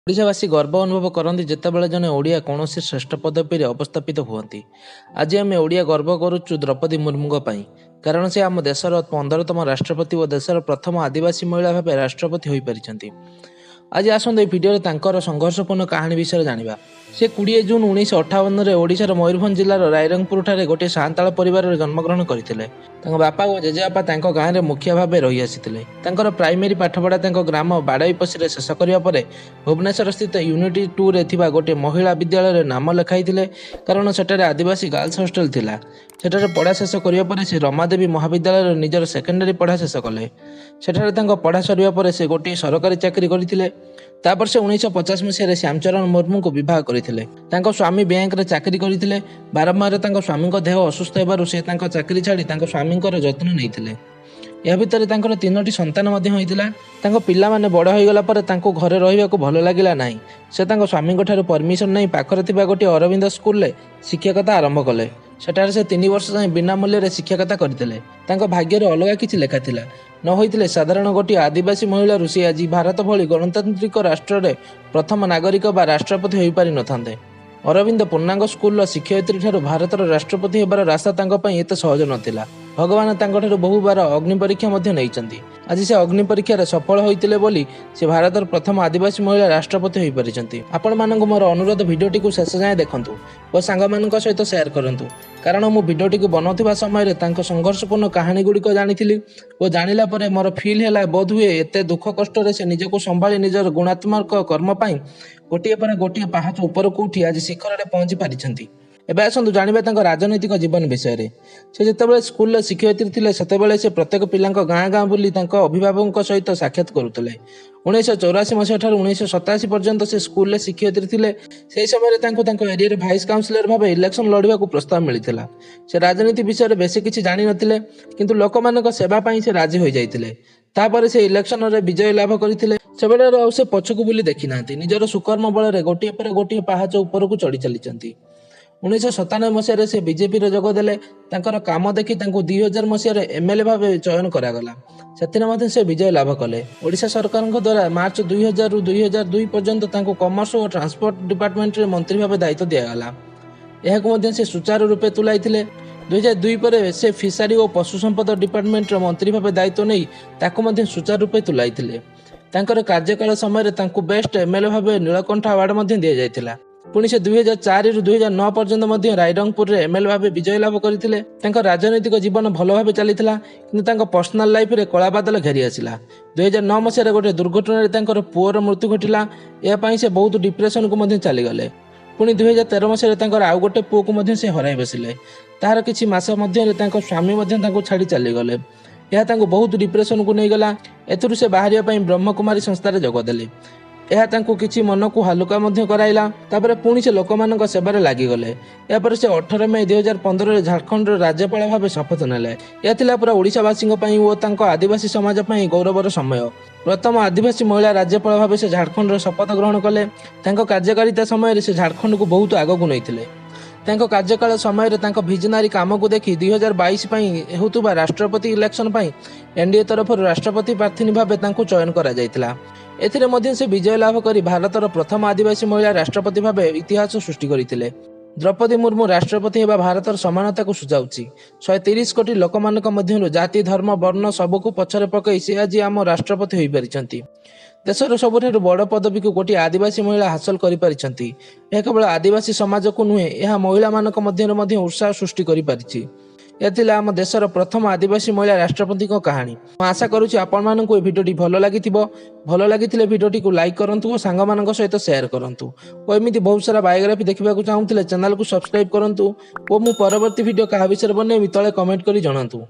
ओडिशावासी गर्व अनुभव करती जितेबाला जड़े ओडिया कौन श्रेष्ठ पदवी अवस्थापित हुए। आज आम ओडिया गर्व करुचु द्रौपदी मुर्मू कारण से आम देशर 15तम राष्ट्रपति और देशर प्रथम आदिवासी महिला भाव राष्ट्रपति हो पारी। आज आसत भिडियो संघर्षपूर्ण कहानी विषय जाना। से 20 जून 1958 ओडिशार मयूरभंज जिलार रायरंगपुर ठारे गोटे सांताल परिवार जन्मग्रहण करते। बापा और जेजेबापा गाँव में मुखिया भाव रही आसी। प्राइमेरी पाठपढ़ा ग्राम बाड़ाईपसी शेष करने भुवनेश्वर स्थित यूनिटी 2 रे थिबा गोटे महिला विद्यालय नाम लिखाई कारण सेठारे आदिवासी गर्ल्स हॉस्टल थिला। सेठारे पढ़ा शेष करने से रमादेवी महाविद्यालय निजर सेकेंडरी पढ़ा शेष कले। सेठारे पढ़ा सरिया पर से गोटे सरकारी चाकरी करथिले। तापर से 1950 मसीह श्यामचरण मुर्मू को विवाह करथिले। तांको स्वामी बैंक रे चाकरी करथिले। बारंबार तांको स्वामी को देह असुस्थ हेबारु से तांको चाकरी छाड़ी तांको स्वामी को जत्न नैथिले। या भितर तांकर 3टी संतान मध्य होइतिला। तांको पिल्ला माने बड़ होई गला पर तांको घरे रहिबाकू भल लागिला नाही। से तांको स्वामी को ठारू परमिशन नै पाखरे थिबा गोटे अरविंद स्कूल रे शिक्षकता आरंभ कले। सेठारे से 3 वर्ष जाए बिना मूल्य रे शिक्षकता करथिले। तांको भाग्य रे अलगा किछि लेखा थिला। न होइतिले साधारण गोटे आदिवासी महिला ऋषि आज भारत भली गणतांत्रिक राष्ट्र रे प्रथम नागरिक बा राष्ट्रपति होई पारि नथांते। अरविंद पूर्णांग स्कूल शिक्षयित्री ठारू भारतर राष्ट्रपति हेबार रास्ता तांको पई एते सहज नथिला। भगवान तांको ठारू बहु बार अग्नि परीक्षा मध्य नैचंती। आज से अग्नि परीक्षा सफल होइतिले बोली से भारतर प्रथम आदिवासी महिला राष्ट्रपति होई पारिचंती। आपण मानक मोर अनुरोध भिडियोटी को शेष जाए देखंतु और सांग मानक सहित शेयर करंतु कारण मु भिडियोटी को बनाउथिबा समय रे तांको संघर्षपूर्ण कहानी गुड़िक जानिथिली और जानिला परे मोर फील हैला बोध हुए एते दुख कष्ट रे से निजको संभाली निजर गुणात्मक कर्म पई गोटिए पर गोटिए पहाच ऊपर को उठी आज शिखर रे पहुंची पारिचंती। एबे आसंतु जानिबा तांको राजनैतिक जीवन विषय रे। से जेतेबेले स्कूल शिक्षयित्री थिले सेतेबेले से प्रत्येक पिलांको गाँ गाँ बुली तांको अभिभावकों सहित साक्षात करुतले। 1984 मसीहा ठारू 1987 पर्यंत से स्कूल शिक्षयित्री थिले। सेही समय तांको तांको एरिया रे वाइस काउंसिलर भाबे इलेक्शन लड़िबाकू प्रस्ताव मिलिथिला। से राजनीति विषय रे बेसी किछि जानि नथिले किंतु लोकमानक सेवा पई से राजी होई जाइथिले। तापर से इलेक्शन रे विजय लाभ करथिले। सेबेले से पछकू बुली देखि नांती। निजर सुकर्म बल रे गोटिए पर गोटिए पहाच ऊपर को चढ़ी चलीचंती। 1997 मसीह से बीजेपी रे जोगदेले। तांकर काम देखि तांको 2000 मसीह एमएलए भावे चयन करागला। सेथिरे मध्ये से विजय लाभ कले। ओडिशा सरकार द्वारा मार्च 2000 रु 2002 पर्यंत तांको कॉमर्स और ट्रांसपोर्ट डिपार्टमेंट रे मंत्री भावे दायित्व दियागला। एहाकु मध्ये से सुचारू रूपे तुलाइथिले। 2002 पर से फिशरी और पशु संपद डिपार्टमेंट रे मंत्री भावे दायित्व नै ताको मध्ये सुचारू रूपे तुलाइथिले। तांकर कार्यकाल समय तांको बेस्ट एमएलए भावे नीलकंठ अवार्ड मध्ये दिया जायतिला। पुणी से 2004 रु 2009 पर्यंत मध्ये रायरंगपुर रे एमएलए भावे विजय लाभ करथिले। तांकर राजनैतिक जीवन भल भावे चलीथिला किंतु तांको पर्सनल लाइफ रे कला बादल घेरी आसिला। 2009 मसीह गोटे दुर्घटना रे तांकर पुअर मृत्यु घटिला। या पई से बहुत डिप्रेशन को मध्ये चली गले। पुणी 2013 मसीह तांकर आउ गोटे पुओ को मध्ये से हराई बसिले। तार किछि मास मध्ये रे तांको स्वामी मध्ये तांको छाडी चली गले। यह तांको बहुत डिप्रेशन को नै गला। एतरु से बाहरिया पई ब्रह्मकुमारी संस्था रे जोग देले। यह तांको किछि मन को हलुका मध्ये कराइला। तापर पुणी से लोकमानक सेवारे लागि गले। या पर से 18 मई 2015 रे झारखंड रो राज्यपाल भावे शपथ नेले। या थिला पूरा ओडिशावासी पई ओ तांको आदिवासी समाज पई गौरवर समय। प्रथम आदिवासी महिला राज्यपाल भावे से झारखंड रो शपथ ग्रहण कले। तांको कार्यकारिता समय से झारखंड को बहुत आगकु नैथिले। तांको कार्यकाल समय रे तांको भिजनरी काम को देखि 2022 पई हेउतबा राष्ट्रपति इलेक्शन पई एनडीए तरफ राष्ट्रपति प्रार्थी भावे तांको चयन करा जायतिला। एथिरे मध्ये से विजय लाभ करी भारतर प्रथम आदिवासी महिला राष्ट्रपति भावे इतिहास सृष्टि करथिले। द्रौपदी मुर्मू राष्ट्रपति हेबा भारतर समानता को सुझाउछि। 130 कोटी लोकमानक मध्यरु जाति धर्म वर्ण सबको पछरे पकई से आज आम राष्ट्रपति होई परिचंती। देशर सबुठारु बड़ पदवी को गोटे आदिवासी महिला हासिल करि परिचंती। यह केवल आदिवासी समाज को नुहे यह महिला मानक मध्य उत्साह सृष्टि करि परिछि। यह आम देशर प्रथम आदिवासी महिला राष्ट्रपति को कहानी। आशा करुछि आपण मानकु ए भिडियोटी भल लागिथिबो। भल लागिथिले भिडियोटी को लाइक करंतु और सांग मानक सहित शेयर करंतु। और एमिति बहुत सारा बायोग्राफी देखिबाकू चाहुथिले चैनल को सब्सक्राइब करंतु। और मु परवर्ती भिडियो कहा विषय बनेबि तळे कमेंट करी जणांतु।